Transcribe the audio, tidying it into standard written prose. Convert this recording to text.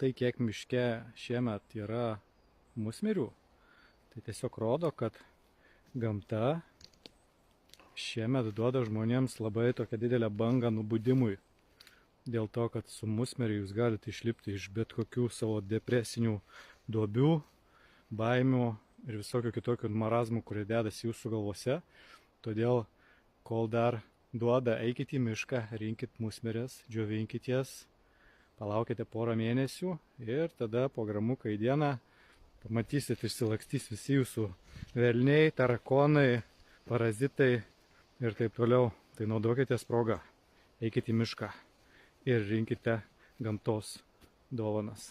tai, kiek miške šiemet yra musmirių, tai tiesiog rodo, kad gamta šiemet duoda žmonėms labai tokią didelę bangą nubudimui. Dėl to, kad su musmeriu jūs galite išlipti iš bet kokių savo depresinių duobių, baimių ir visokių kitokių marazmų, kurie dedasi jūsų galvose. Todėl, kol dar duoda, eikite į mišką, rinkit musmeres, džiovinkit jas, palaukite porą mėnesių ir tada po gramuką į dieną pamatysit, išsilakstys visi jūsų velniai, tarakonai, parazitai ir taip toliau. Tai naudokitės progą, eikite į mišką ir rinkite gamtos dovanas.